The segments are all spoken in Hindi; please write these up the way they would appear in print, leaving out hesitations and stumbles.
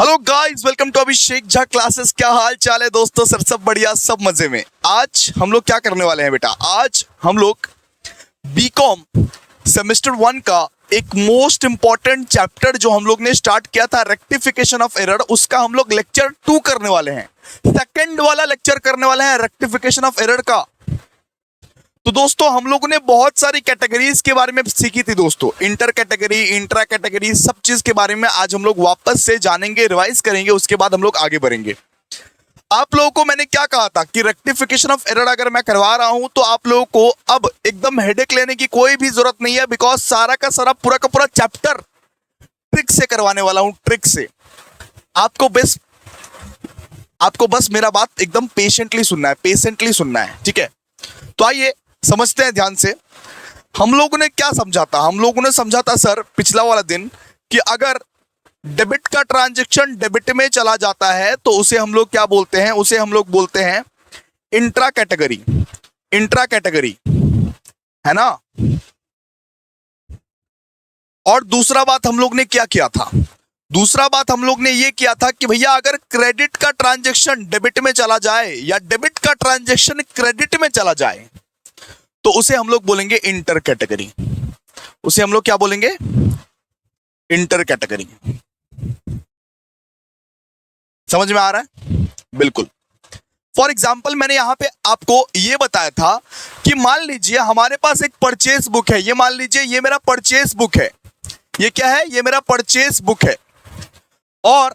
Hello guys, welcome to Abhishek Jha classes. क्या हाल चाल है दोस्तों? सर सब बढ़िया, सब मजे में। आज हम लोग क्या करने वाले हैं बेटा? आज हम लोग बीकॉम सेमेस्टर 1 का एक मोस्ट इंपॉर्टेंट चैप्टर जो हम लोग ने स्टार्ट किया था, रेक्टिफिकेशन ऑफ एरर, उसका हम लोग लेक्चर 2 करने वाले हैं। सेकंड वाला लेक्चर करने वाले हैं रेक्टिफिकेशन ऑफ एरर का। तो दोस्तों हम लोगों ने बहुत सारी कैटेगरीज के बारे में सीखी थी दोस्तों, इंटर कैटेगरी, इंट्रा कैटेगरी, सब चीज के बारे में आज हम लोग वापस से जानेंगे, रिवाइज करेंगे, उसके बाद हम लोग आगे बढ़ेंगे। आप लोगों को मैंने क्या कहा था कि रेक्टिफिकेशन ऑफ एरर अगर मैं करवा रहा हूं तो आप लोगों को अब एकदम हेडेक लेने की कोई भी जरूरत नहीं है, बिकॉज सारा का सारा पूरा का पूरा चैप्टर ट्रिक से करवाने वाला हूं, ट्रिक से। आपको बस मेरा बात एकदम पेशेंटली सुनना है, पेशेंटली सुनना है, ठीक है? तो आइए समझते हैं ध्यान से। हम लोगों ने क्या समझा था? हम लोगों ने समझा था सर पिछला वाला दिन कि अगर डेबिट का ट्रांजैक्शन डेबिट में चला जाता है तो उसे हम लोग क्या बोलते हैं? उसे हम लोग बोलते हैं इंट्रा कैटेगरी। इंट्रा कैटेगरी है ना। और दूसरा बात हम लोग ने क्या किया था? दूसरा बात हम लोग ने ये किया था कि भैया अगर क्रेडिट का ट्रांजैक्शन डेबिट में चला जाए या डेबिट का ट्रांजैक्शन क्रेडिट में चला जाए तो उसे हम लोग बोलेंगे इंटर कैटेगरी। उसे हम लोग क्या बोलेंगे? Inter category. समझ में आ रहा है? बिल्कुल। फॉर एग्जाम्पल मैंने यहां पे आपको ये बताया था कि मान लीजिए हमारे पास एक परचेस बुक है। ये मान लीजिए ये मेरा परचेस बुक है। ये क्या है? ये मेरा परचेस बुक है। और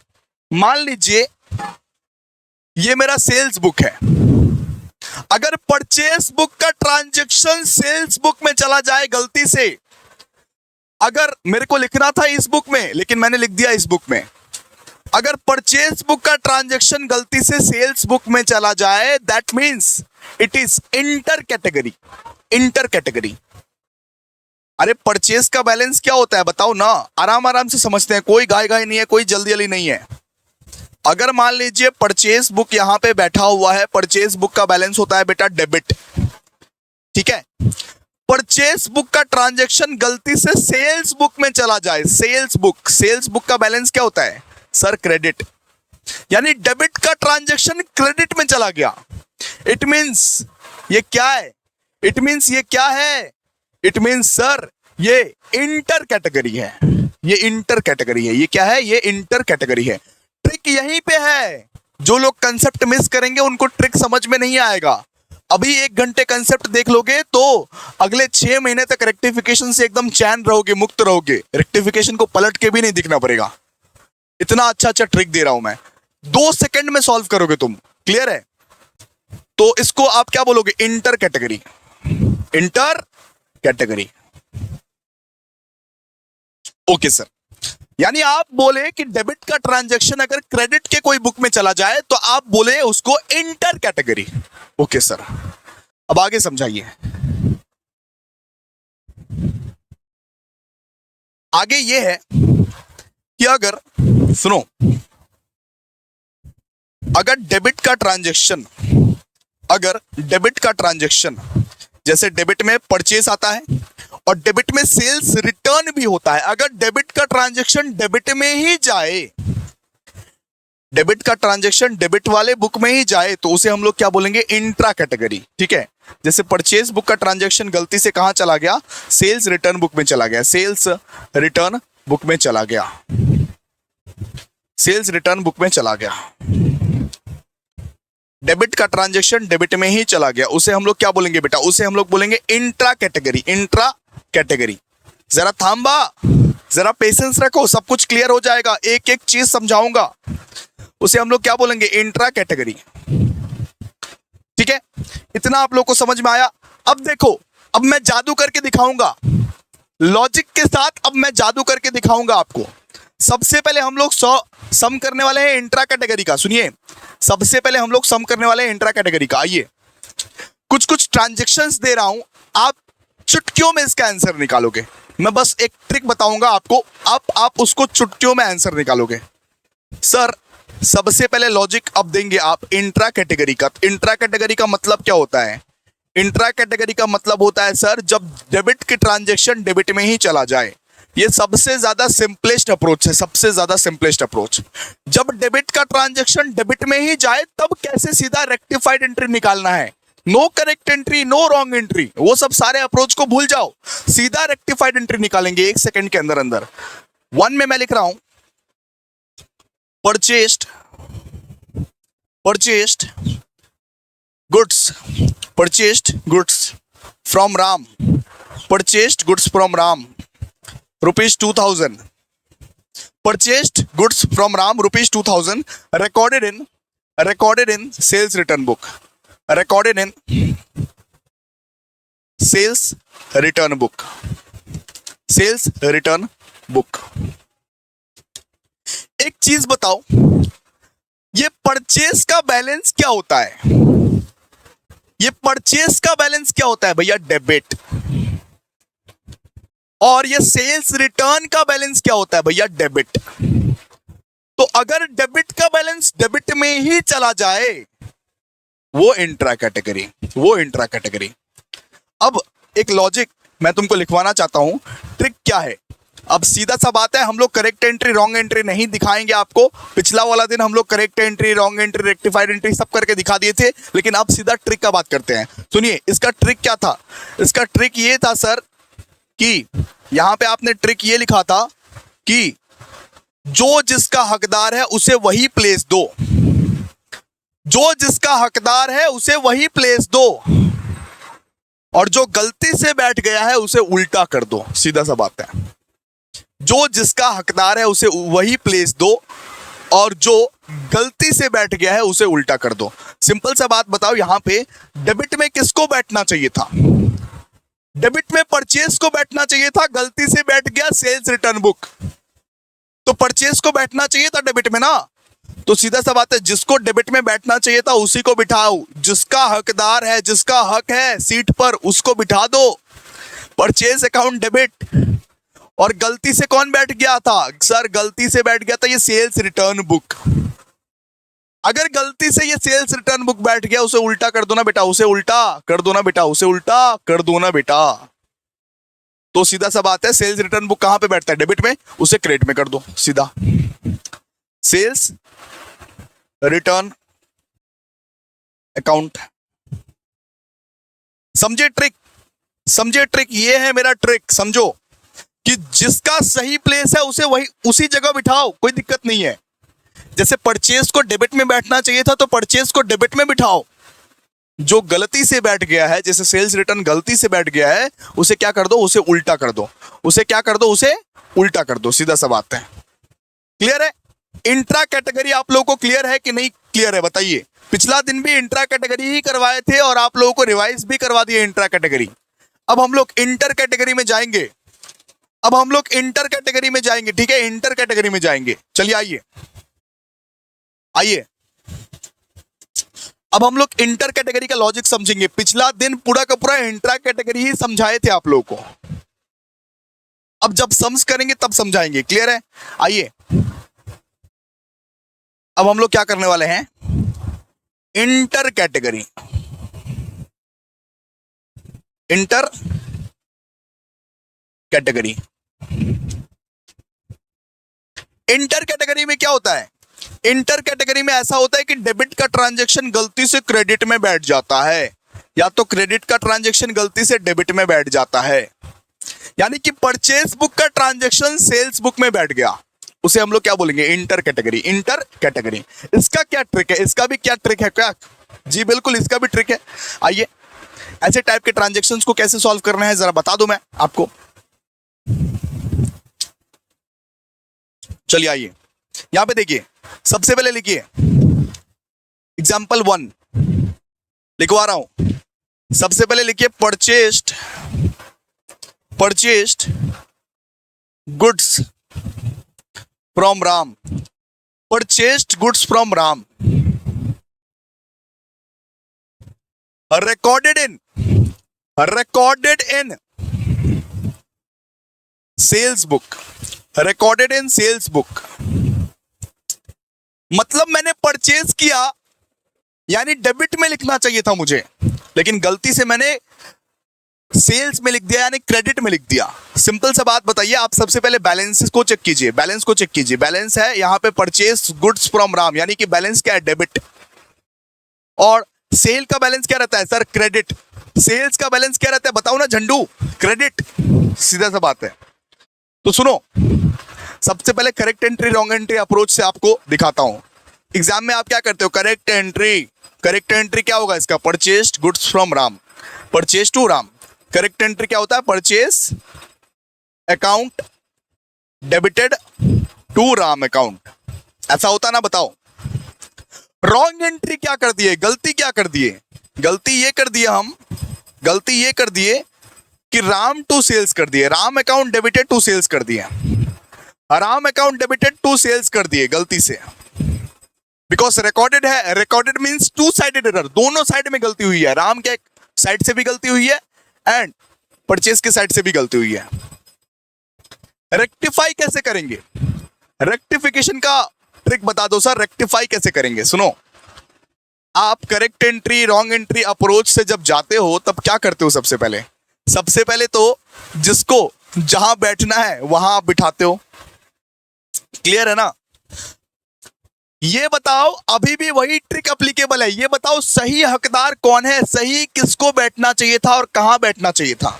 मान लीजिए ये मेरा सेल्स बुक है। अगर परचेस बुक का ट्रांजैक्शन सेल्स बुक में चला जाए गलती से, अगर मेरे को लिखना था इस बुक में लेकिन मैंने लिख दिया इस बुक में, अगर परचेस बुक का ट्रांजैक्शन गलती से सेल्स बुक में चला जाए, that means it is inter category. Inter category. अरे परचेस का बैलेंस क्या होता है बताओ ना, आराम आराम से समझते हैं, कोई गाय गाय नहीं है, कोई जल्दी जल्दी नहीं है। अगर मान लीजिए परचेस बुक यहां पे बैठा हुआ है, परचेस बुक का बैलेंस होता है बेटा डेबिट, ठीक है? परचेस बुक का ट्रांजैक्शन गलती से सेल्स बुक में चला जाए, सेल्स बुक का बैलेंस क्या होता है सर? क्रेडिट। यानी डेबिट का ट्रांजैक्शन क्रेडिट में चला गया। इट मींस ये क्या है? इट मींस ये क्या है? इट मींस सर ये इंटर कैटेगरी है। ये इंटर कैटेगरी है। ये क्या है? ये इंटर कैटेगरी है। ट्रिक यहीं पे है। जो लोग कंसेप्ट मिस करेंगे उनको ट्रिक समझ में नहीं आएगा। अभी 1 घंटे कंसेप्ट देख लोगे तो अगले 6 महीने तक रेक्टिफिकेशन से एकदम चैन रहोगे, मुक्त रहोगे। रेक्टिफिकेशन को पलट के भी नहीं दिखना पड़ेगा। इतना अच्छा अच्छा ट्रिक दे रहा हूं मैं। 2 सेकंड में सॉल्व करोगे तुम। क्लियर है? तो इसको आप क्या बोलोगे? Inter category. Inter category. Okay sir. यानी आप बोले कि डेबिट का ट्रांजैक्शन अगर क्रेडिट के कोई बुक में चला जाए तो आप बोले उसको इंटर कैटेगरी। Okay sir. अब आगे समझाइए। आगे ये है कि अगर सुनो, अगर डेबिट का ट्रांजैक्शन जैसे डेबिट में परचेस आता है और डेबिट में सेल्स रिटर्न भी होता है, अगर डेबिट का ट्रांजैक्शन डेबिट में ही जाए, डेबिट का ट्रांजैक्शन डेबिट वाले बुक में ही जाए तो उसे हम लोग क्या बोलेंगे? Intra category. ठीक है? जैसे परचेस बुक का ट्रांजैक्शन गलती से कहां चला गया? सेल्स रिटर्न बुक में चला गया। सेल्स रिटर्न बुक में चला गया। सेल्स रिटर्न बुक में चला गया। डेबिट का ट्रांजैक्शन डेबिट में ही चला गया, उसे हम लोग क्या बोलेंगे बेटा? उसे हम लोग बोलेंगे इंट्रा कैटेगरी। Intra category. जरा थांबा, जरा पेशेंस रखो, सब कुछ क्लियर हो जाएगा। एक एक चीज समझाऊंगा। उसे हम लोग क्या बोलेंगे? Intra category. ठीक है? इतना आप लोग को समझ में आया? अब देखो, अब मैं जादू करके दिखाऊंगा लॉजिक के साथ। अब मैं जादू करके दिखाऊंगा आपको। सबसे पहले हम लोग सम करने वाले हैं इंट्रा कैटेगरी का। सुनिए, सबसे पहले हम लोग सम करने वाले हैं इंट्रा कैटेगरी का। आइए, कुछ ट्रांजैक्शंस दे रहा हूं, आप चुटकियों में इसका आंसर निकालोगे। मैं बस एक ट्रिक बताऊंगा आपको, आप उसको चुटकियों में आंसर निकालोगे। सर सबसे पहले लॉजिक अब देंगे आप इंट्रा कैटेगरी का। इंट्रा कैटेगरी का मतलब क्या होता है? इंट्रा कैटेगरी का मतलब होता है सर जब डेबिट की ट्रांजैक्शन डेबिट में ही चला जाए। ये सबसे ज्यादा सिंपलेस्ट अप्रोच है, सबसे ज्यादा सिंपलेस्ट अप्रोच। जब डेबिट का ट्रांजैक्शन डेबिट में ही जाए तब कैसे सीधा रेक्टिफाइड एंट्री निकालना है। No correct entry, no wrong entry, वो सब सारे अप्रोच को भूल जाओ, सीधा रेक्टिफाइड एंट्री निकालेंगे 1 सेकंड के अंदर अंदर। 1 में मैं लिख रहा हूं purchased goods, purchased goods from Ram, purchased goods from Ram ₹2000, purchased goods from Ram ₹2000, recorded in sales return book, recorded in sales return book, sales return book। एक चीज बताओ, ये परचेस का बैलेंस क्या होता है? ये परचेस का बैलेंस क्या होता है भैया? डेबिट। और ये सेल्स रिटर्न का बैलेंस क्या होता है भैया? डेबिट। तो अगर डेबिट का बैलेंस डेबिट में ही चला जाए वो इंट्रा कैटेगरी, वो इंट्रा कैटेगरी। अब एक लॉजिक मैं तुमको लिखवाना चाहता हूं, ट्रिक क्या है। अब सीधा सा बात है, हम लोग करेक्ट एंट्री रॉन्ग एंट्री नहीं दिखाएंगे आपको। पिछला वाला दिन हम लोग correct entry wrong entry rectified entry सब करके दिखा दिए थे, लेकिन अब सीधा ट्रिक का बात करते हैं। सुनिए, इसका ट्रिक क्या था? इसका ट्रिक ये था सर कि यहां पे आपने ट्रिक ये लिखा था कि जो जिसका हकदार है उसे वही प्लेस दो, जो जिसका हकदार है उसे वही प्लेस दो, और जो गलती से बैठ गया है उसे उल्टा कर दो। सीधा सा बात है, जो जिसका हकदार है उसे वही प्लेस दो और जो गलती से बैठ गया है उसे उल्टा कर दो। सिंपल सा बात बताओ, यहां पे डेबिट में किसको बैठना चाहिए था? डेबिट में परचेस को बैठना चाहिए था, गलती से बैठ गया सेल्स रिटर्न बुक। तो परचेस को बैठना चाहिए था डेबिट में ना। तो सीधा सा बात है, जिसको डेबिट में बैठना चाहिए था उसी को बिठाओ, जिसका हकदार है, जिसका हक है सीट पर उसको बिठा दो। Purchase account debit. और गलती से कौन बैठ गया था सर? गलती से बैठ गया था ये सेल्स रिटर्न बुक। अगर गलती से ये सेल्स रिटर्न बुक बैठ गया, उसे उल्टा कर दो ना बेटा, उसे उल्टा कर दो ना बेटा, उसे उल्टा कर दो ना बेटा। तो सीधा सा बात है, सेल्स रिटर्न बुक कहां पे बैठता है? डेबिट में, उसे क्रेडिट में कर दो सीधा। Sales return account. समझे ट्रिक? समझे ट्रिक? ये है मेरा ट्रिक, समझो कि जिसका सही प्लेस है उसे वही उसी जगह बिठाओ, कोई दिक्कत नहीं है। जैसे परचेस को डेबिट में बैठना चाहिए था तो परचेस को डेबिट में बिठाओ। जो गलती से बैठ गया है, जैसे सेल्स रिटर्न गलती से बैठ गया है, उसे क्या कर दो? उसे उल्टा कर दो। उसे क्या कर दो? उसे उल्टा कर दो। सीधा सा बात है। क्लियर है? इंट्रा कैटेगरी आप लोगों को क्लियर है कि नहीं क्लियर है बताइए? पिछला दिन भी इंट्रा कैटेगरी ही करवाए थे और आप लोगों को रिवाइज भी करवा दिए इंट्रा कैटेगरी। अब हम लोग इंटर कैटेगरी में जाएंगे। अब हम लोग इंटर कैटेगरी में जाएंगे, ठीक है? इंटर कैटेगरी में जाएंगे। चलिए आइए आइए, अब हम लोग इंटर कैटेगरी का लॉजिक समझेंगे। पिछला दिन पूरा का पूरा इंट्रा कैटेगरी ही समझाए थे आप लोगों को। अब जब समझ करेंगे तब समझाएंगे। क्लियर है? आइए, अब हम लोग क्या करने वाले हैं? Inter category. Inter category. Inter category में क्या होता है? इंटर कैटेगरी में ऐसा होता है कि डेबिट का ट्रांजैक्शन गलती से क्रेडिट में बैठ जाता है, या तो क्रेडिट का ट्रांजैक्शन गलती से डेबिट में बैठ जाता है। यानी कि परचेस बुक का ट्रांजैक्शन सेल्स बुक में बैठ गया, उसे हम लोग क्या बोलेंगे? Inter category. Inter category. इसका क्या ट्रिक है? इसका भी क्या ट्रिक है क्या? जी बिल्कुल, इसका भी ट्रिक है। आइए, ऐसे टाइप के ट्रांजैक्शंस को कैसे सॉल्व करना है जरा बता दूं मैं आपको। चलिए आइए, यहां पे देखिए, सबसे पहले लिखिए एग्जाम्पल 1 लिखवा रहा हूं। सबसे पहले लिखिए purchased goods from Ram. Purchased goods from Ram recorded in sales book, recorded in sales book। मतलब मैंने परचेज किया, यानी डेबिट में लिखना चाहिए था मुझे, लेकिन गलती से मैंने सेल्स में लिख दिया यानी क्रेडिट में लिख दिया। सिंपल सा बात बताइए, आप सबसे पहले बैलेंस को चेक कीजिए, बैलेंस को चेक कीजिए। बैलेंस है यहाँ पे परचेस गुड्स फ्रॉम राम, यानी कि बैलेंस क्या है, डेबिट। और सेल का बैलेंस क्या रहता है सर, क्रेडिट। सेल्स का बैलेंस क्या रहता है बताओ ना झंडू, क्रेडिट। सीधा सा बात है। तो सुनो, सबसे पहले correct entry wrong entry approach से आपको दिखाता हूं। एग्जाम में आप क्या करते हो, करेक्ट एंट्री। करेक्ट एंट्री क्या होगा इसका, purchased goods from Ram, purchase to Ram. Correct entry क्या होता है, purchase account debited to Ram account, ऐसा होता ना, बताओ। रॉन्ग एंट्री क्या कर दिए, गलती क्या कर दिए, गलती ये कर दिए हम, गलती ये कर दिए कि राम टू सेल्स कर दिए, Ram account debited to sales कर दिए, Ram account debited to sales कर दिए गलती से। बिकॉज रिकॉर्डेड है, recorded means two sided error, दोनों साइड में गलती हुई है, राम के साइड से भी गलती हुई है एंड परचेज के साइड से भी गलती हुई है। रेक्टिफाई कैसे करेंगे, रेक्टिफिकेशन का ट्रिक बता दो सर, रेक्टिफाई कैसे करेंगे। सुनो, आप correct entry wrong entry approach से जब जाते हो तब क्या करते हो, सबसे पहले तो जिसको जहां बैठना है वहां आप बिठाते हो। क्लियर है ना। ये बताओ, अभी भी वही ट्रिक एप्लीकेबल है, ये बताओ सही हकदार कौन है, सही किसको बैठना चाहिए था और कहां बैठना चाहिए था।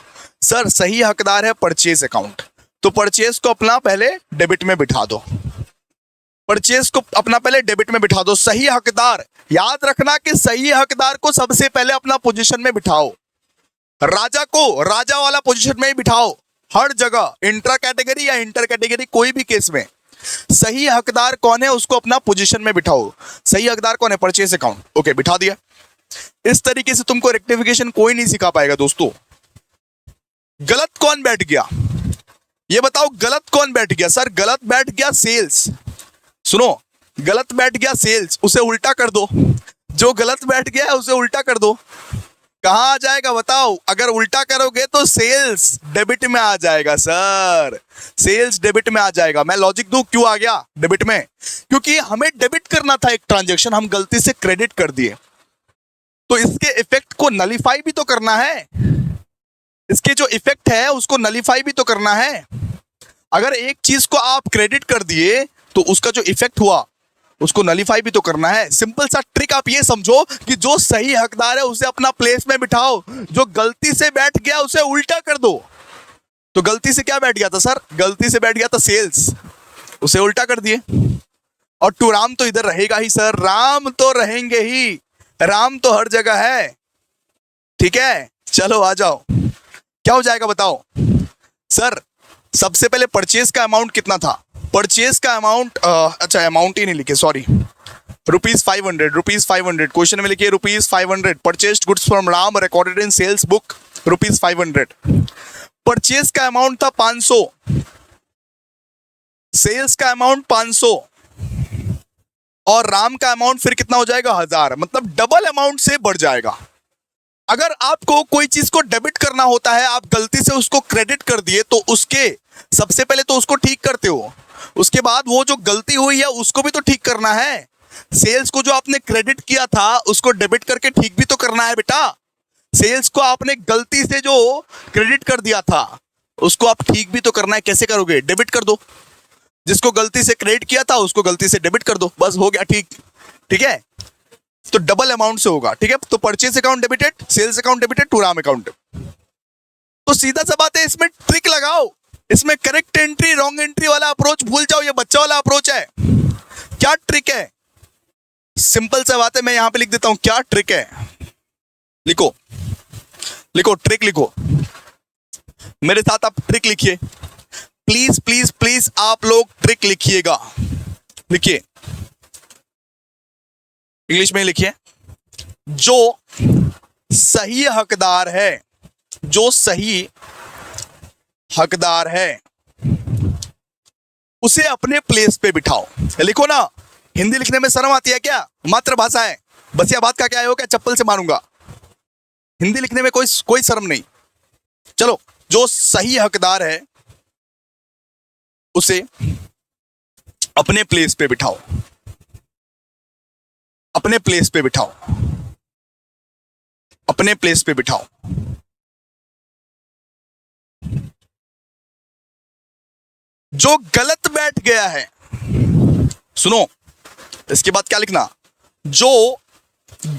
सर सही हकदार है परचेज अकाउंट, तो परचेज को अपना पहले डेबिट में बिठा दो, परचेज को अपना पहले डेबिट में बिठा दो। सही हकदार, याद रखना कि सही हकदार को सबसे पहले अपना पोजीशन में बिठाओ, राजा को राजा वाला पोजीशन में ही बिठाओ हर जगह, इंट्रा कैटेगरी या इंटर कैटेगरी कोई भी केस में। सही हकदार कौन है उसको अपना पोजीशन में बिठाओ। सही हकदार कौन है, परचेज अकाउंट, ओके बिठा दिया। इस तरीके से तुमको रेक्टिफिकेशन कोई नहीं सिखा पाएगा दोस्तों। गलत कौन बैठ गया ये बताओ, गलत कौन बैठ गया। सर गलत बैठ गया सेल्स। सुनो, गलत बैठ गया सेल्स, उसे उल्टा कर दो, जो गलत बैठ गया है उसे उल्टा कर दो। कहां आ जाएगा बताओ, अगर उल्टा करोगे तो सेल्स डेबिट में आ जाएगा सर, सेल्स डेबिट में आ जाएगा। मैं लॉजिक दूं क्यों आ गया डेबिट में, क्योंकि हमें डेबिट करना था एक ट्रांजैक्शन, हम गलती से क्रेडिट कर दिए, तो इसके इफेक्ट को नलीफाई भी तो करना है, इसके जो इफेक्ट है उसको नलीफाई भी तो करना है। अगर एक चीज को आप क्रेडिट कर दिए तो उसका जो इफेक्ट हुआ उसको नलीफाई भी तो करना है। सिंपल सा ट्रिक आप ये समझो कि जो सही हकदार है उसे अपना प्लेस में बिठाओ, जो गलती से बैठ गया उसे उल्टा कर दो। तो गलती से क्या बैठ गया था सर, गलती से बैठ गया था सेल्स, उसे उल्टा कर दिए। और टू राम तो इधर रहेगा ही सर, राम तो रहेंगे ही, राम तो हर जगह है। ठीक है, चलो आ जाओ, क्या हो जाएगा बताओ। सर सबसे पहले परचेज का अमाउंट कितना था, परचेज का अमाउंट, अच्छा अमाउंट ही नहीं लिखे, सॉरी, ₹500, ₹500 क्वेश्चन में लिखिए ₹500। Purchased goods from Ram recorded in sales book ₹500। Purchase का अमाउंट था 500, सेल्स का अमाउंट 500 और राम का अमाउंट फिर कितना हो जाएगा 1000, मतलब डबल अमाउंट से बढ़ जाएगा। अगर आपको कोई चीज को डेबिट करना होता है, आप गलती से उसको क्रेडिट कर दिए, तो उसके सबसे पहले तो उसको ठीक करते हो, उसके बाद वो जो गलती हुई है उसको भी तो ठीक करना है। सेल्स को जो आपने क्रेडिट किया था उसको डेबिट करके ठीक भी तो करना है बेटा। सेल्स को आपने गलती से जो क्रेडिट कर दिया था उसको आप ठीक भी तो करना है। कैसे करोगे, डेबिट कर दो, जिसको गलती से क्रेडिट किया था उसको गलती से डेबिट कर दो, बस हो गया ठीक। ठीक है, तो डबल अमाउंट से होगा। ठीक है, तो purchase account debited, sales account debited to Ram account. तो सीधा सा बात है, इसमें ट्रिक लगाओ, इसमें करेक्ट एंट्री रॉन्ग एंट्री वाला अप्रोच भूल जाओ, ये बच्चा वाला अप्रोच है। क्या ट्रिक है, सिंपल सा बात है, मैं यहां पे लिख देता हूं क्या ट्रिक है। लिखो लिखो, ट्रिक लिखो, मेरे साथ आप ट्रिक लिखिए, प्लीज प्लीज प्लीज आप लोग ट्रिक लिखिएगा, लिखिए, इंग्लिश में लिखिए। जो सही हकदार है, जो सही हकदार है उसे अपने प्लेस पे बिठाओ। लिखो ना, हिंदी लिखने में शर्म आती है क्या, मातृभाषा है, बसिया बात का क्या है, हो क्या चप्पल से मारूंगा। हिंदी लिखने में कोई शर्म नहीं। चलो, जो सही हकदार है उसे अपने प्लेस पे बिठाओ, अपने प्लेस पे बिठाओ, अपने प्लेस पे बिठाओ। जो गलत बैठ गया है, सुनो इसके बाद क्या लिखना, जो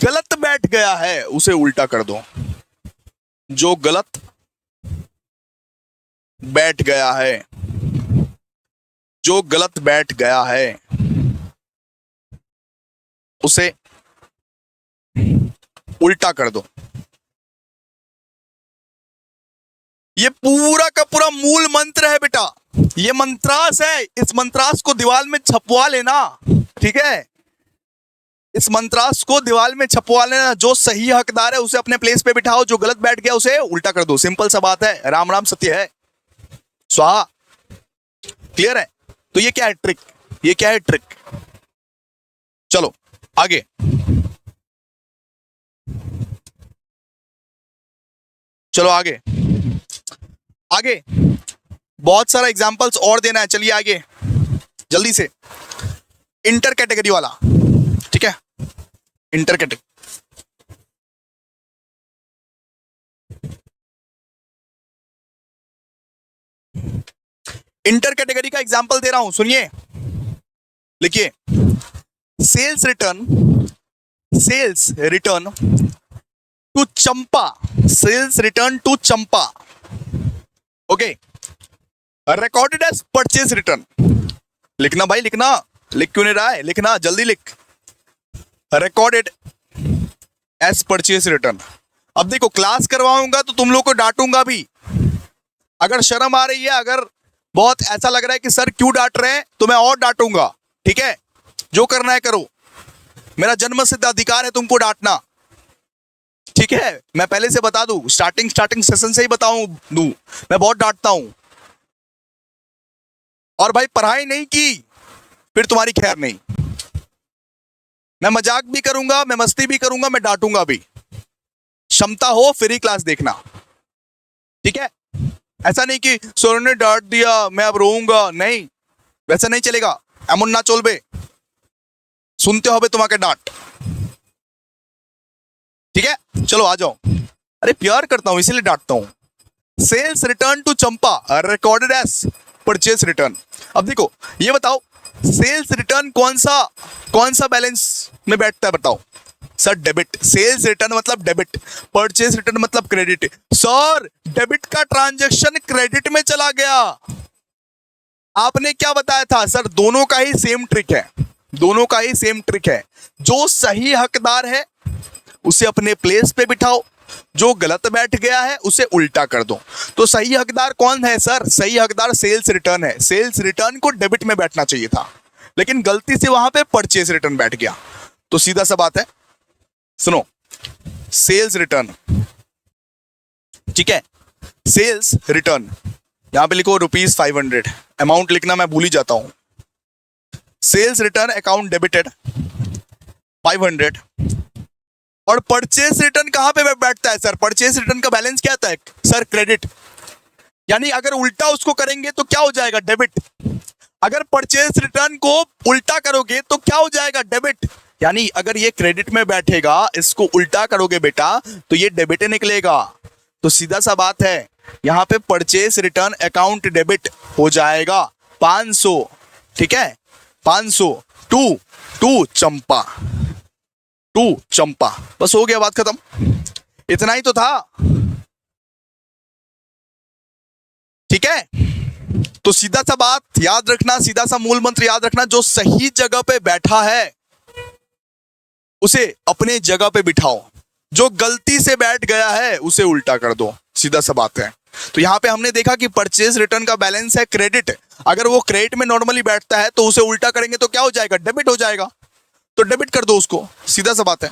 गलत बैठ गया है उसे उल्टा कर दो। जो गलत बैठ गया है, जो गलत बैठ गया है उसे उल्टा कर दो। ये पूरा का पूरा मूल मंत्र है बेटा, ये मंत्रास है। इस मंत्रास को दीवार में छपवा लेना, ठीक है, इस मंत्रास को दीवार में छपवा लेना। जो सही हकदार है उसे अपने प्लेस पे बिठाओ, जो गलत बैठ गया उसे उल्टा कर दो। सिंपल सा बात है, राम राम सत्य है, स्वाहा। क्लियर है? तो ये क्या है ट्रिक, ये क्या है ट्रिक। चलो आगे, चलो आगे, आगे बहुत सारा एग्जांपल्स और देना है। चलिए आगे जल्दी से, इंटर कैटेगरी वाला, ठीक है, इंटर कैटेगरी। इंटर कैटेगरी का एग्जांपल दे रहा हूं, सुनिए, लिखिए, sales return to Champa, sales return to Champa, okay, recorded as purchase return. लिखना भाई, लिखना, लिख क्यों नहीं रहा है, लिखना जल्दी लिख, रिकॉर्डेड एज परचेज रिटर्न। अब देखो क्लास करवाऊंगा तो तुम लोग को डांटूंगा भी, अगर शर्म आ रही है, अगर बहुत ऐसा लग रहा है कि सर क्यों डांट रहे हैं, तो मैं और डांटूंगा, ठीक है, जो करना है करो, मेरा जन्मसिद्ध अधिकार है तुमको डांटना, ठीक है। मैं पहले से बता दूं, स्टार्टिंग सेशन से ही दूं, मैं बहुत डांटता हूं, और भाई पढ़ाई नहीं की फिर तुम्हारी खैर नहीं। मैं मजाक भी करूंगा, मैं मस्ती भी करूंगा, मैं डांटूंगा भी, क्षमता हो फिर ही क्लास देखना, ठीक है। ऐसा नहीं कि सर ने डांट दिया मैं अब रोऊंगा, नहीं, वैसा नहीं चलेगा। एमन ना चलबे, सुनते हो तुम्हारे डांट, ठीक है। चलो आ जाओ, अरे प्यार करता हूं इसीलिए डांटता हूं। Sales return to Champa recorded as purchase return. अब देखो ये बताओ, सेल्स रिटर्न कौन सा बैलेंस में बैठता है बताओ। सर डेबिट, सेल्स रिटर्न मतलब डेबिट, परचेज रिटर्न मतलब क्रेडिट। सर डेबिट का ट्रांजैक्शन क्रेडिट में चला गया, आपने क्या बताया था। सर दोनों का ही सेम ट्रिक है, दोनों का ही सेम ट्रिक है। जो सही हकदार है उसे अपने प्लेस पे बिठाओ, जो गलत बैठ गया है उसे उल्टा कर दो। तो सही हकदार कौन है सर, सही हकदार सेल्स रिटर्न है। सेल्स रिटर्न को डेबिट में बैठना चाहिए था, लेकिन गलती से वहां पे परचेज रिटर्न बैठ गया। तो सीधा सा बात है, सुनो, सेल्स रिटर्न, ठीक है, सेल्स रिटर्न, यहां पे लिखो ₹500, अमाउंट लिखना मैं भूल ही जाता हूं। सेल्स रिटर्न अकाउंट डेबिटेड 500, और परचेज रिटर्न कहां पे बैठता है सर, परचेज रिटर्न का बैलेंस क्या आता है सर, क्रेडिट। यानी अगर उल्टा उसको करेंगे तो क्या हो जाएगा, डेबिट। अगर परचेज रिटर्न को उल्टा करोगे तो क्या हो जाएगा, डेबिट। यानी अगर ये क्रेडिट में बैठेगा, इसको उल्टा करोगे बेटा तो ये डेबिट निकलेगा। तो सीधा सा बात है, यहां पे परचेज रिटर्न अकाउंट डेबिट हो जाएगा 500, ठीक है, 500 टू चंपा, टू चंपा, बस हो गया, बात खत्म, इतना ही तो था, ठीक है। तो सीधा सा बात याद रखना, सीधा सा मूल मंत्र याद रखना, जो सही जगह पे बैठा है उसे अपने जगह पे बिठाओ, जो गलती से बैठ गया है उसे उल्टा कर दो, सीधा सा बात है। तो यहां पे हमने देखा कि परचेज रिटर्न का बैलेंस है क्रेडिट, अगर वो क्रेडिट में नॉर्मली बैठता है तो उसे उल्टा करेंगे तो क्या हो जाएगा, डेबिट हो जाएगा, तो डेबिट कर दो उसको, सीधा सा बात है,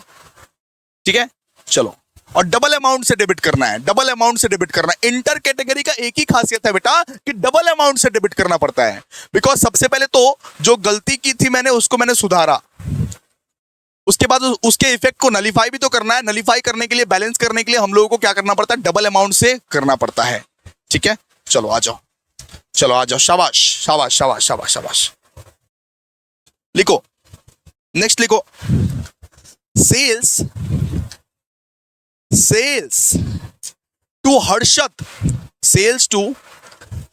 ठीक है। चलो, और डबल अमाउंट से डेबिट करना है, डबल अमाउंट से डेबिट करना है। इंटर कैटेगरी का एक ही खासियत है बेटा कि डबल अमाउंट से डेबिट करना पड़ता है, बिकॉज सबसे पहले तो जो गलती की थी मैंने उसको मैंने सुधारा, उसके बाद उसके इफेक्ट को नलीफाई भी तो करना है। नलीफाई करने के लिए, बैलेंस करने के लिए हम लोगों को क्या करना पड़ता है, डबल अमाउंट से करना पड़ता है, ठीक है। चलो आ जाओ, चलो आ जाओ, शाबाश शाबाश शाबाश शाबाश शाबाश। लिखो, नेक्स्ट लिखो, sales to Harshad, sales to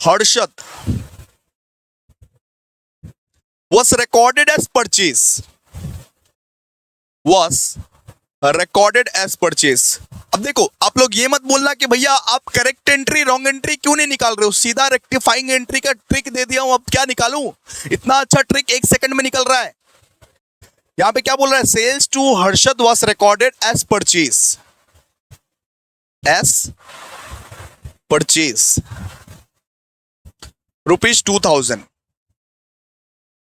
Harshad was recorded as purchase, was recorded as purchase। अब देखो, आप लोग ये मत बोलना कि भैया आप करेक्ट एंट्री रॉन्ग एंट्री क्यों नहीं निकाल रहे हो, सीधा रेक्टिफाइंग एंट्री का ट्रिक दे दिया हूं, अब क्या निकालूं, इतना अच्छा ट्रिक 1 सेकंड में निकल रहा है। यहां पे क्या बोल रहा है, sales to Harshad was recorded as purchase, as purchase ₹2000।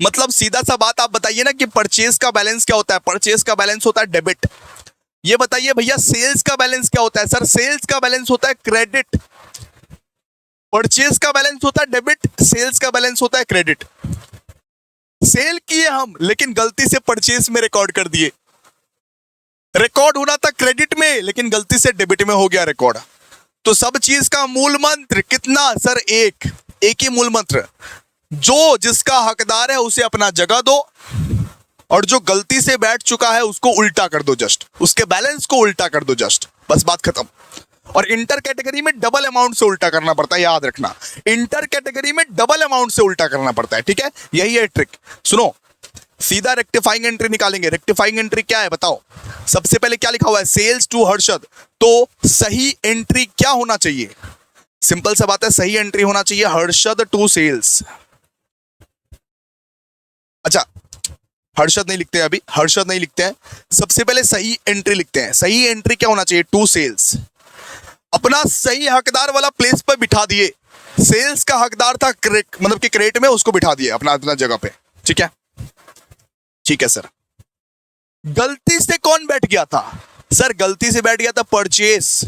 मतलब सीधा सा बात आप बताइए ना कि परचेज का बैलेंस क्या होता है, परचेज का बैलेंस होता है डेबिट। ये बताइए भैया सेल्स का बैलेंस क्या होता है, सर सेल्स का बैलेंस होता है क्रेडिट। परचेज का बैलेंस होता है डेबिट, सेल्स का बैलेंस होता है क्रेडिट। सेल किए हम लेकिन गलती से परचेज में रिकॉर्ड कर दिए, रिकॉर्ड होना था क्रेडिट में लेकिन गलती से डेबिट में हो गया रिकॉर्ड। तो सब चीज का मूल मंत्र कितना सर, एक ही मूल मंत्र, जो जिसका हकदार है उसे अपना जगह दो और जो गलती से बैठ चुका है उसको उल्टा कर दो, जस्ट उसके बैलेंस को उल्टा कर दो, जस्ट बस बात खत्म। और इंटर कैटेगरी में डबल अमाउंट से उल्टा करना पड़ता है, याद रखना, इंटर कैटेगरी में डबल अमाउंट से उल्टा करना पड़ता है, ठीक है, यही है ट्रिक। सुनो, सीधा रेक्टिफाइंग एंट्री निकालेंगे। रेक्टिफाइंग एंट्री क्या है बताओ, सबसे पहले क्या लिखा हुआ है, सेल्स टू हर्षद, तो सही एंट्री क्या होना चाहिए, सिंपल सा बात है, सही एंट्री होना चाहिए हर्षद टू सेल्स। अच्छा, हर्षद नहीं लिखते हैं अभी, हर्षद नहीं लिखते हैं, सबसे पहले सही एंट्री लिखते हैं। सही एंट्री क्या होना चाहिए, टू सेल्स। अपना सही हकदार वाला प्लेस पर बिठा दिए, सेल्स का हकदार था मतलब कि क्रेडिट में, उसको बिठा दिए अपना अपना जगह पे, ठीक है, ठीक है सर। गलती से कौन बैठ गया था, सर गलती से बैठ गया था परचेस।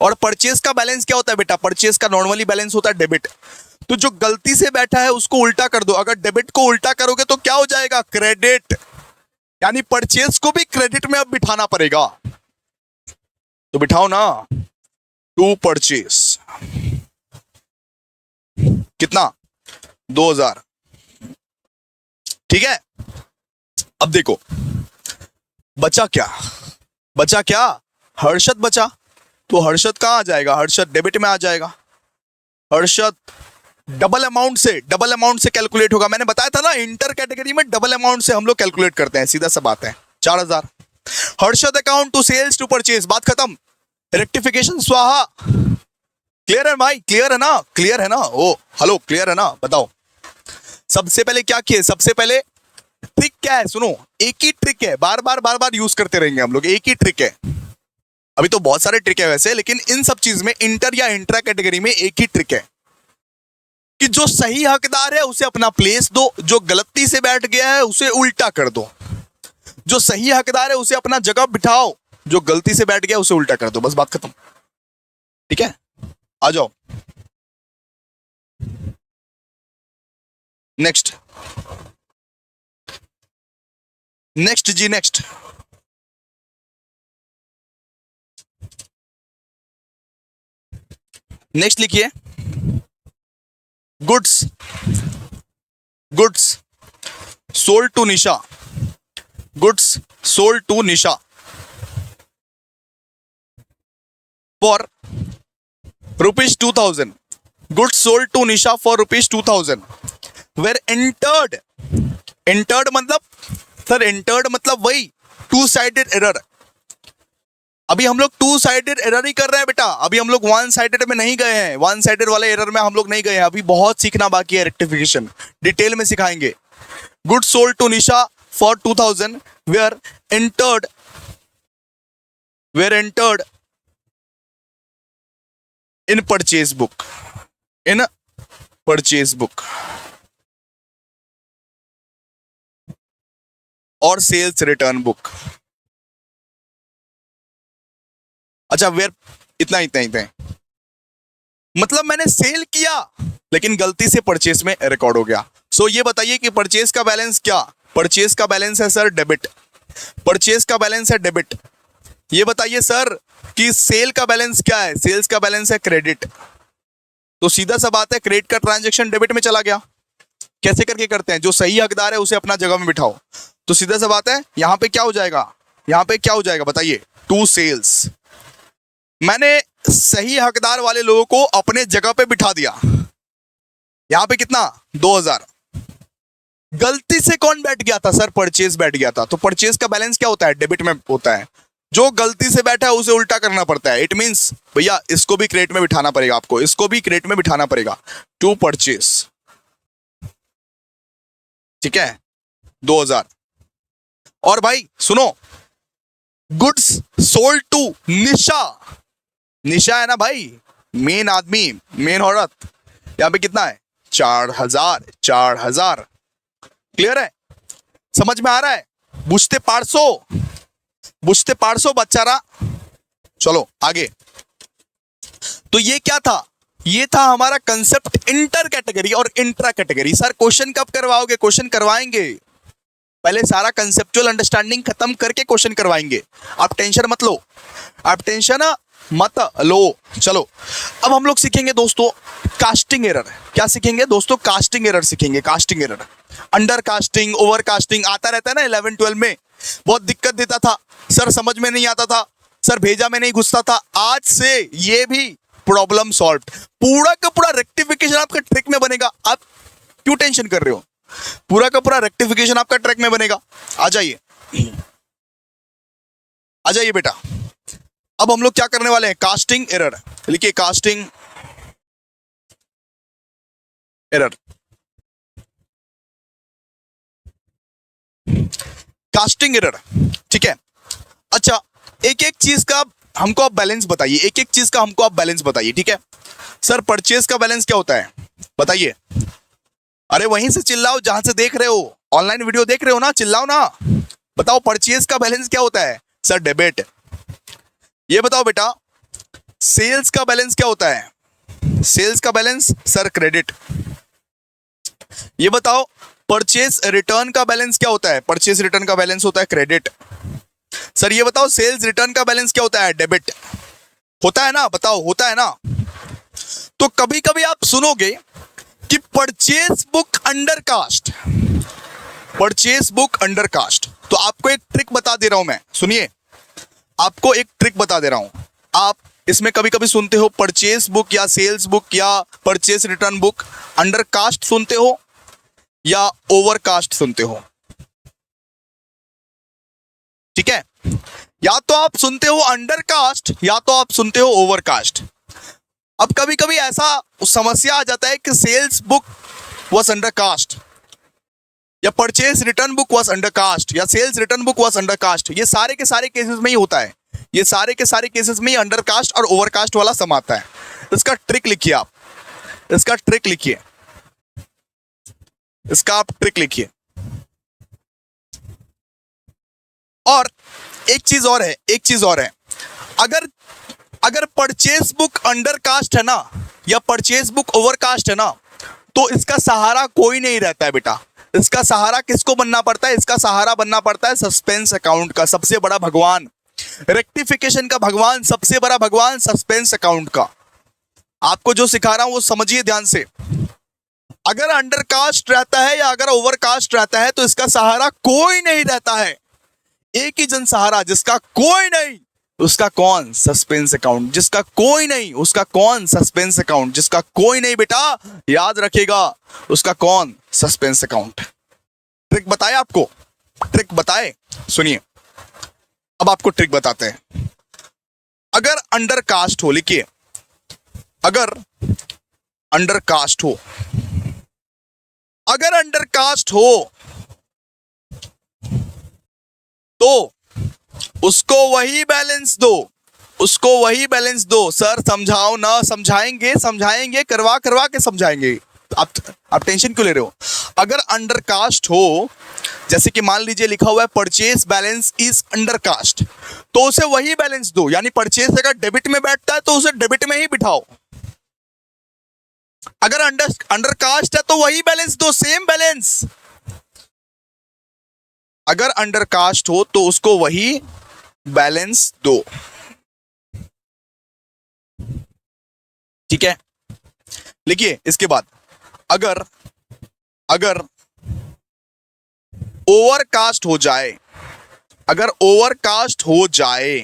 और परचेस का बैलेंस क्या होता है बेटा, परचेस का नॉर्मली बैलेंस होता है डेबिट। तो जो गलती से बैठा है उसको उल्टा कर दो, अगर डेबिट को उल्टा करोगे तो क्या हो जाएगा, क्रेडिट, यानी परचेस को भी क्रेडिट में अब बिठाना पड़ेगा। तो बिठाओ ना, टू परचेस कितना, 2000, ठीक है। अब देखो बचा क्या, बचा क्या, हर्षद बचा, तो हर्षद कहां आ जाएगा, हर्षद डेबिट में आ जाएगा। हर्षद डबल अमाउंट से कैलकुलेट होगा, मैंने बताया था ना इंटर कैटेगरी में डबल अमाउंट से हम लोग कैलकुलेट करते हैं, सीधा सा बात है, 4000। Harshad account to sales to purchase, बात खत्म, रेक्टिफिकेशन स्वाहा। क्लियर है भाई, क्लियर है ना, क्लियर है ना, ओ हेलो क्लियर है ना, बताओ। सबसे पहले क्या किए, सबसे पहले ट्रिक क्या है, सुनो, एक ही ट्रिक है, बार बार यूज करते रहेंगे हम लोग, एक ही ट्रिक है। अभी तो बहुत सारे ट्रिक है वैसे, लेकिन इन सब चीज में इंटर या इंट्रा कैटेगरी में एक ही ट्रिक है कि जो सही हकदार है उसे अपना प्लेस दो, जो गलती से बैठ गया है उसे उल्टा कर दो, जो सही हकदार है उसे अपना जगह बिठाओ, जो गलती से बैठ गया उसे उल्टा कर दो, बस बात खत्म, ठीक है। आ जाओ नेक्स्ट, नेक्स्ट जी, नेक्स्ट नेक्स्ट लिखिए, goods, goods sold to Nisha, goods sold to Nisha for ₹2000, goods sold to Nisha for ₹2000 were entered, entered मतलब सर, एंटर्ड मतलब वही टू साइडेड एरर। अभी हम लोग टू साइडेड एरर ही कर रहे हैं बेटा, अभी हम लोग वन साइडेड में नहीं गए हैं, वन साइडेड वाले एरर में हम लोग नहीं गए हैं, अभी बहुत सीखना बाकी है, रेक्टिफिकेशन डिटेल में सिखाएंगे। Good sold to Nisha for 2000 were entered in purchase book, in purchase book और सेल्स रिटर्न बुक। अच्छा वेयर, इतना मतलब मैंने सेल किया लेकिन गलती से परचेस में रिकॉर्ड हो गया। सो ये बताइए कि परचेस का बैलेंस क्या, परचेस का बैलेंस है सर डेबिट, परचेस का बैलेंस है डेबिट। ये बताइए सर कि सेल का बैलेंस क्या है, सेल्स का बैलेंस है क्रेडिट। तो सीधा सा बात है, क्रेडिट का ट्रांजैक्शन डेबिट में चला गया। कैसे करके करते हैं, जो सही हकदार है उसे अपना जगह में बिठाओ। तो सीधा सा बात है, यहां पे क्या हो जाएगा, यहां पे क्या हो जाएगा बताइए, टू सेल्स। मैंने सही हकदार वाले लोगों को अपने जगह पे बिठा दिया, यहां पे कितना 2000, गलती से कौन बैठ गया था सर? परचेज बैठ गया था। तो परचेज का बैलेंस क्या होता है? डेबिट में होता है। जो गलती से बैठा है उसे उल्टा करना पड़ता है। इट मींस भैया इसको भी क्रेडिट में बिठाना पड़ेगा आपको, इसको भी क्रेडिट में बिठाना पड़ेगा। टू परचेज, ठीक है, 2000। और भाई सुनो, गुड्स सोल्ड टू निशा। निशा है ना भाई, मेन आदमी, मेन औरत। यहां पे कितना है? 4000। 4000 क्लियर है? समझ में आ रहा है? बुझते 500, बुझते 500 बच्चारा। चलो आगे। तो ये क्या था? ये था हमारा कंसेप्ट इंटर कैटेगरी और इंट्रा कैटेगरी। सर क्वेश्चन कब करवाओगे? क्वेश्चन करवाएंगे, पहले सारा कंसेप्चुअल अंडरस्टैंडिंग खत्म करके क्वेश्चन करवाएंगे। आप टेंशन मत लो, आप टेंशन मत लो। चलो अब हम लोग सीखेंगे दोस्तों कास्टिंग एरर। क्या सीखेंगे दोस्तों? कास्टिंग एरर सीखेंगे। Casting error, under casting, over casting आता रहता है ना 11 12 में, बहुत दिक्कत देता था सर, समझ में नहीं आता था सर, भेजा में नहीं घुसता था। आज से ये भी प्रॉब्लम सॉल्व, पूरा का पूरा रेक्टिफिकेशन आपका ट्रिक में बनेगा। आप क्यों टेंशन कर रहे हो? पूरा का पूरा रेक्टिफिकेशन आपका ट्रैक में बनेगा। आ जाइए, आ जाइए बेटा। अब हम लोग क्या करने वाले हैं? Casting error. लिखिए कास्टिंग एरर। कास्टिंग एरर, ठीक है। अच्छा, एक एक चीज का हमको आप बैलेंस बताइए, एक एक चीज का हमको आप बैलेंस बताइए, ठीक है। सर परचेज का बैलेंस क्या होता है बताइए? अरे वहीं से चिल्लाओ जहां से देख रहे हो, ऑनलाइन वीडियो देख रहे हो ना, चिल्लाओ ना। बताओ परचेज का बैलेंस क्या होता है? Sir debit. ये बताओ बेटा, सेल्स का बैलेंस क्या होता है? सेल्स का बैलेंस सर क्रेडिट। ये बताओ परचेज रिटर्न का बैलेंस क्या होता है? परचेज रिटर्न का बैलेंस होता है क्रेडिट। सर ये बताओ सेल्स रिटर्न का बैलेंस क्या होता है? डेबिट। होता है ना? बताओ, होता है ना? तो कभी कभी आप सुनोगे कि purchase book undercast, purchase book undercast. तो आपको एक ट्रिक बता दे रहा हूं मैं, सुनिए, आपको एक ट्रिक बता दे रहा हूं। आप इसमें कभी कभी सुनते हो परचेज बुक या सेल्स बुक या purchase return book undercast सुनते हो या ओवर कास्ट सुनते हो, ठीक है। या तो आप सुनते हो अंडर कास्ट या तो आप सुनते हो ओवर कास्ट। अब कभी कभी ऐसा समस्या आ जाता है कि sales book was undercast या purchase return book was undercast या sales return book was undercast. ये सारे के सारे केसेस में ही होता है, ये सारे के सारे केसेस में ही अंडर कास्ट और ओवर कास्ट वाला सम आता है। इसका ट्रिक लिखिए आप, इसका ट्रिक लिखिए, इसका आप ट्रिक लिखिए। और एक चीज और है, एक चीज और है, अगर अगर परचेज बुक अंडर कास्ट है ना या परचेज बुक ओवर कास्ट है ना, तो इसका सहारा कोई नहीं रहता है बेटा। इसका सहारा किसको बनना पड़ता है? इसका सहारा बनना पड़ता है सस्पेंस अकाउंट का, सबसे बड़ा भगवान, रेक्टिफिकेशन का भगवान, सबसे बड़ा भगवान सस्पेंस अकाउंट का। आपको जो सिखा रहा हूं वो समझिए ध्यान से। अगर अंडर कास्ट रहता है या अगर ओवर कास्ट रहता है तो इसका सहारा कोई नहीं रहता है। एक ही जन सहारा, जिसका कोई नहीं उसका कौन? Suspense account. जिसका कोई नहीं उसका कौन? Suspense account. जिसका कोई नहीं बेटा, याद रखेगा, उसका कौन? Suspense account. ट्रिक बताए आपको? ट्रिक बताए? सुनिए अब आपको ट्रिक बताते हैं। अगर अंडर कास्ट हो, लिखिए, अगर अंडर कास्ट हो, अगर अंडर कास्ट हो तो उसको वही बैलेंस दो, उसको वही बैलेंस दो। सर समझाओ ना, समझाएंगे, समझाएंगे, करवा करवा के समझाएंगे। आप टेंशन क्यों ले रहे हो? अगर अंडर कास्ट हो, जैसे कि मान लीजिए लिखा हुआ है purchase balance is undercast, तो उसे वही बैलेंस दो। यानी परचेज अगर डेबिट में बैठता है तो उसे डेबिट में ही बिठाओ। अगर अंडर कास्ट है तो वही बैलेंस दो, सेम बैलेंस। अगर अंडर कास्ट हो तो उसको वही बैलेंस दो, ठीक है। लिखिए इसके बाद, अगर अगर ओवरकास्ट हो जाए, अगर ओवरकास्ट हो जाए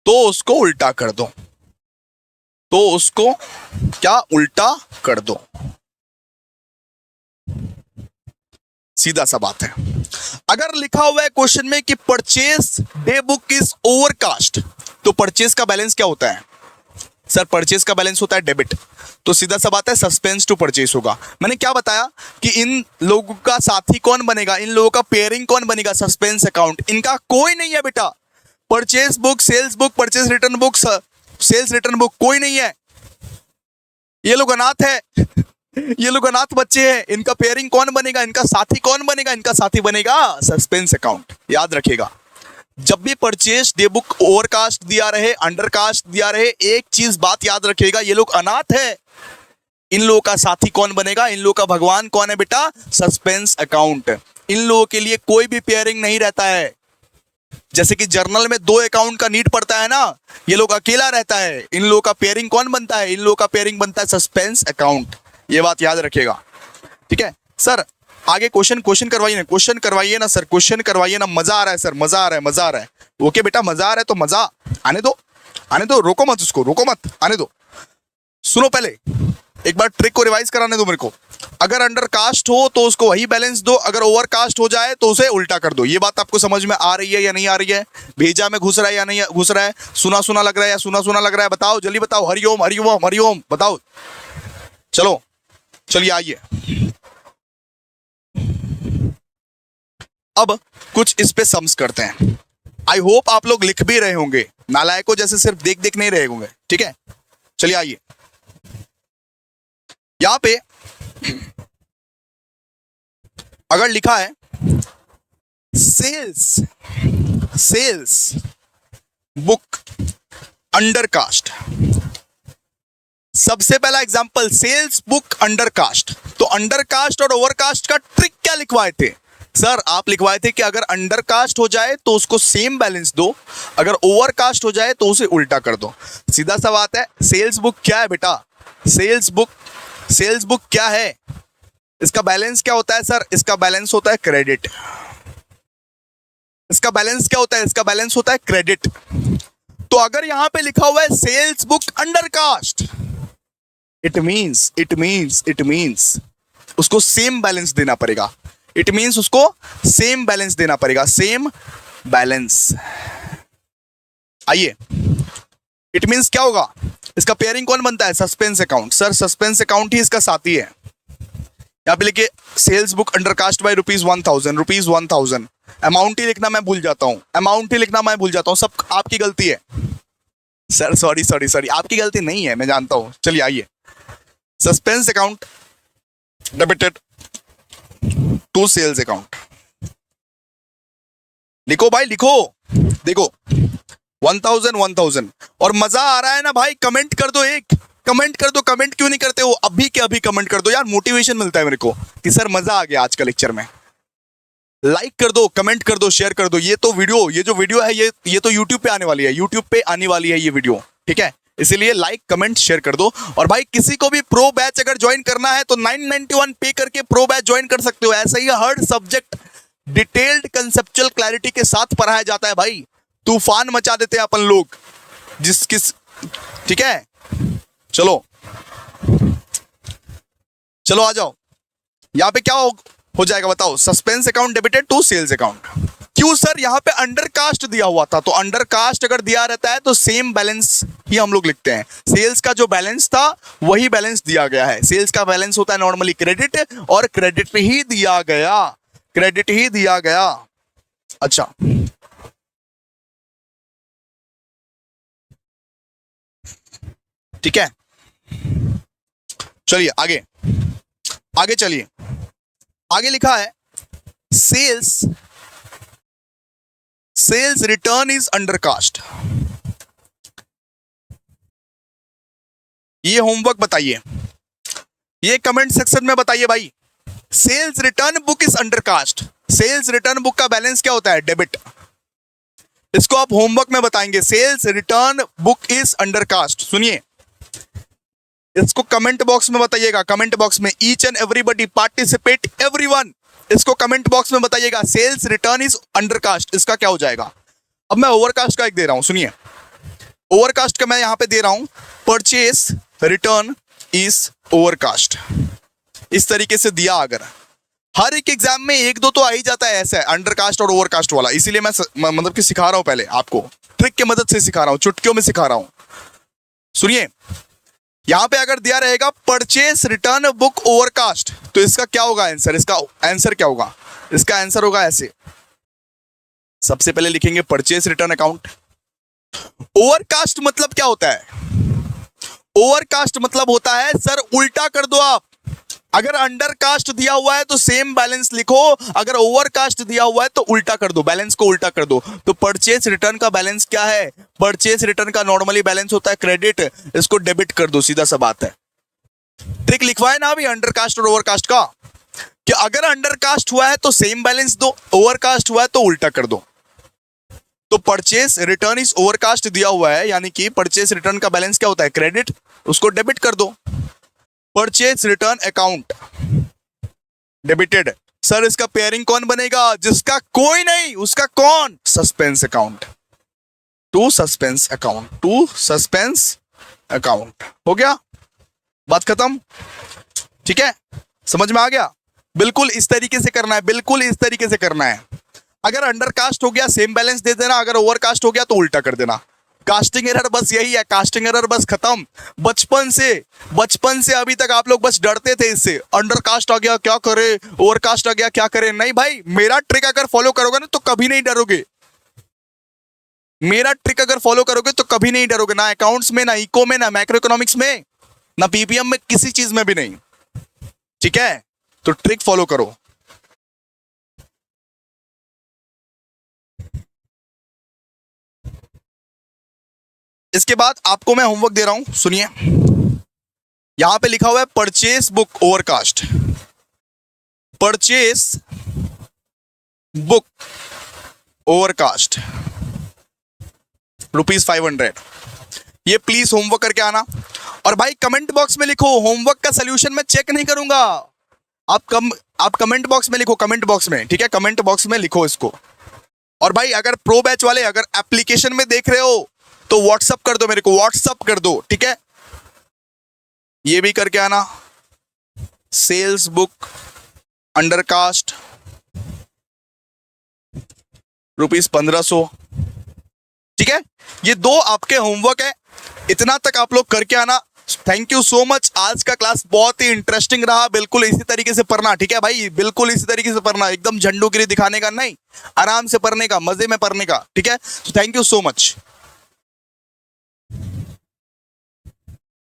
तो उसको उल्टा कर दो, तो उसको क्या? उल्टा कर दो। सीधा सा बात है। अगर लिखा हुआ है क्वेश्चन में कि purchase day book is overcast, तो परचेस का बैलेंस क्या होता है सर? परचेस का बैलेंस होता है डेबिट। तो सीधा सा बात है सस्पेंस टू परचेस होगा। मैंने क्या बताया कि इन लोगों का साथी कौन बनेगा, इन लोगों का पेयरिंग कौन बनेगा? Suspense account. इनका कोई नहीं है बेटा। Purchase book, sales book, purchase return book, sales return book, कोई नहीं है। ये लोग अनाथ है ये लोग अनाथ बच्चे हैं। इनका पेयरिंग कौन बनेगा, इनका साथी कौन बनेगा? इनका साथी बनेगा सस्पेंस अकाउंट। याद रखिएगा, जब भी परचेस डे बुक ओवरकास्ट दिया रहे, अंडरकास्ट दिया रहे, एक चीज बात याद रखिएगा, ये लोग अनाथ है। इन लोगों का साथी कौन बनेगा? इन लोगों का भगवान कौन है बेटा? Suspense account. इन लोगों के लिए कोई भी पेयरिंग नहीं रहता है। जैसे कि जर्नल में 2 अकाउंट का नीड पड़ता है ना, ये लोग अकेला रहता है। इन लोगों का पेयरिंग कौन बनता है? इन लोगों का पेयरिंग बनता है सस्पेंस अकाउंट। ये बात याद रखिएगा, ठीक है सर। आगे क्वेश्चन करवाइए ना, क्वेश्चन करवाइए ना सर, क्वेश्चन करवाइए ना। मजा आ रहा है सर, मजा आ रहा है, मजा आ रहा है। ओके बेटा, मजा आ रहा है तो मजा आने दो, आने दो, रोको मत उसको, रोको मत, आने दो। सुनो, पहले एक बार ट्रिक को रिवाइज कराने दो मेरे को। अगर अंडरकास्ट हो तो उसको वही बैलेंस दो, अगर ओवरकास्ट हो जाए तो उसे उल्टा कर दो। ये बात आपको समझ में आ रही है या नहीं आ रही है? भेजा में घुस रहा है या नहीं घुस रहा है? सुना सुना लग रहा है या सुना सुना लग रहा है? बताओ जल्दी बताओ। हरिओम हरिओम हरिओम बताओ। चलो चलिए आइए, अब कुछ इस पे सम्स करते हैं। आई होप आप लोग लिख भी रहे होंगे, नालायकों जैसे सिर्फ देख देख नहीं रहे होंगे, ठीक है। चलिए आइए, यहां पे अगर लिखा है सेल्स बुक अंडरकास्ट, सबसे पहला एग्जांपल सेल्स बुक अंडरकास्ट। तो अंडरकास्ट और ओवरकास्ट का ट्रिक क्या लिखवाए थे सर? आप लिखवाए थे कि अगर अंडरकास्ट हो जाए तो उसको सेम बैलेंस दो, अगर ओवरकास्ट हो जाए तो उसे उल्टा कर दो। सीधा सा बात है। सेल्स बुक क्या है बेटा? सेल्स बुक क्या है? इसका बैलेंस क्या होता है सर? इसका बैलेंस होता है क्रेडिट। इसका बैलेंस क्या होता है? इसका बैलेंस होता है क्रेडिट। तो अगर यहां पे लिखा हुआ है sales book undercast, it means उसको सेम बैलेंस देना पड़ेगा। इट मींस उसको सेम बैलेंस देना पड़ेगा, सेम बैलेंस। आइए, इट मींस क्या होगा? इसका पेयरिंग कौन बनता है? Suspense account. Sir suspense account ही इसका साथी है। यहां पे लिखिए sales book undercast by ₹1000। Amount ही लिखना मैं भूल जाता हूं, सब आपकी गलती है सर। सॉरी, आपकी गलती नहीं है, मैं जानता हूं। चलिए आइए, suspense account debited to sales account. लिखो भाई, लिखो। देखो 1000 और मजा आ रहा है ना भाई? कमेंट कर दो, एक कमेंट कर दो। कमेंट क्यों नहीं करते हो? अभी के अभी कमेंट कर दो यार, मोटिवेशन मिलता है मेरे को कि सर मजा आ गया आज का लेक्चर में। लाइक कर दो, कमेंट कर दो, शेयर कर दो। ये जो वीडियो है ये तो यूट्यूब पे आने वाली है, ये वीडियो, ठीक है। इसीलिए लाइक कमेंट शेयर कर दो। और भाई किसी को भी प्रो बैच अगर ज्वाइन करना है तो 991 पे करके प्रो बैच ज्वाइन कर सकते हो। ऐसा ही हर सब्जेक्ट डिटेल्ड कंसेप्चुअल क्लैरिटी के साथ पढ़ाया जाता है भाई। तूफान मचा देते हैं अपन लोग ठीक है। चलो आ जाओ। यहां पे क्या हो जाएगा बताओ? Suspense account debited to sales account. क्यों सर? यहां पे अंडरकास्ट दिया हुआ था, तो अंडरकास्ट अगर दिया रहता है तो सेम बैलेंस ही हम लोग लिखते हैं। सेल्स का जो बैलेंस था वही बैलेंस दिया गया है। सेल्स का बैलेंस होता है नॉर्मली क्रेडिट, और क्रेडिट ही दिया गया। अच्छा, ठीक है। चलिए आगे चलिए। आगे लिखा है सेल्स रिटर्न इज अंडरकास्ट। ये होमवर्क बताइए, ये कमेंट सेक्शन में बताइए भाई। Sales return book is undercast. Sales return book का बैलेंस क्या होता है? डेबिट। इसको आप होमवर्क में बताएंगे। Sales return book is undercast. सुनिए, इसको कमेंट बॉक्स में बताइएगा, कमेंट बॉक्स में। Each and everybody participate, everyone. इसको कमेंट बॉक्स में बताइएगा। सेल्स रिटर्न इज अंडरकास्ट, इसका क्या हो जाएगा? अब मैं ओवरकास्ट का एक दे रहा हूं, सुनिए। ओवरकास्ट का मैं यहां पे दे रहा हूं, परचेस रिटर्न इज ओवरकास्ट। इस तरीके से दिया अगर, हर एक एग्जाम में एक दो तो आ ही जाता है ऐसा, अंडरकास्ट और ओवरकास्ट वाला। इसीलिए मैं मतलब कि सिखा रहा हूं, पहले आपको ट्रिक की मदद से सिखा रहा हूं, चुटकियों में सिखा रहा हूं। सुनिए, यहां पे अगर दिया रहेगा परचेस रिटर्न बुक ओवरकास्ट, तो इसका क्या होगा आंसर? इसका आंसर क्या होगा? इसका आंसर होगा ऐसे, सबसे पहले लिखेंगे परचेस रिटर्न अकाउंट। ओवरकास्ट मतलब क्या होता है? ओवरकास्ट मतलब होता है सर उल्टा कर दो आप। अगर अंडरकास्ट दिया हुआ है तो सेम बैलेंस लिखो, अगर ओवरकास्ट दिया हुआ है तो उल्टा कर दो, बैलेंस को उल्टा कर दो। तो परचेस रिटर्न का बैलेंस क्या है? परचेस रिटर्न का नॉर्मली बैलेंस होता है क्रेडिट, इसको डेबिट कर दो, सीधा सा बात है। ट्रिक लिखवाए ना अभी अंडरकास्ट और ओवरकास्ट का, कि अगर अंडरकास्ट हुआ है तो सेम बैलेंस दो, ओवरकास्ट हुआ है तो उल्टा कर दो। तो परचेस रिटर्न इज ओवरकास्ट दिया हुआ है, यानी कि परचेस रिटर्न का बैलेंस क्या होता है? क्रेडिट, उसको डेबिट कर दो। Purchase return account debited. Sir इसका पेयरिंग कौन बनेगा? जिसका कोई नहीं उसका कौन? Suspense account, to suspense account, to suspense account. हो गया, बात खत्म। ठीक है, समझ में आ गया? बिल्कुल इस तरीके से करना है, बिल्कुल इस तरीके से करना है। अगर अंडरकास्ट हो गया सेम बैलेंस दे देना, अगर ओवरकास्ट हो गया तो उल्टा कर देना। कास्टिंग एरर बस यही है, कास्टिंग एरर बस खत्म। बचपन से अभी तक आप लोग बस डरते थे इससे, अंडरकास्ट आ गया क्या करे, ओवरकास्ट आ गया क्या करे। नहीं भाई, मेरा ट्रिक अगर फॉलो करोगे ना तो कभी नहीं डरोगे। मेरा ट्रिक अगर फॉलो करोगे तो कभी नहीं डरोगे, ना अकाउंट्स में, ना इको में, ना मैक्रो इकोनॉमिक्स में, ना पीपीएम में, किसी चीज में भी नहीं। ठीक है, तो ट्रिक फॉलो करो। इसके बाद आपको मैं होमवर्क दे रहा हूं, सुनिए। यहां पे लिखा हुआ है purchase book overcast, purchase book overcast ₹500। ये प्लीज होमवर्क करके आना। और भाई कमेंट बॉक्स में लिखो, होमवर्क का सॉल्यूशन मैं चेक नहीं करूंगा। आप कमेंट बॉक्स में लिखो, कमेंट बॉक्स में, ठीक है, कमेंट बॉक्स में लिखो इसको। और भाई अगर प्रो बैच वाले अगर एप्लीकेशन में देख रहे हो तो व्हाट्सअप कर दो मेरे को, व्हाट्सअप कर दो, ठीक है। ये भी करके आना, सेल्स बुक अंडरकास्ट ₹1500, ठीक है। ये दो आपके होमवर्क है, इतना तक आप लोग करके आना। Thank you so much. आज का क्लास बहुत ही इंटरेस्टिंग रहा, बिल्कुल इसी तरीके से पढ़ना, ठीक है भाई, बिल्कुल इसी तरीके से पढ़ना, एकदम झंडूगिरी दिखाने का नहीं, आराम से पढ़ने का, मजे में पढ़ने का, ठीक है। तो थैंक यू सो मच।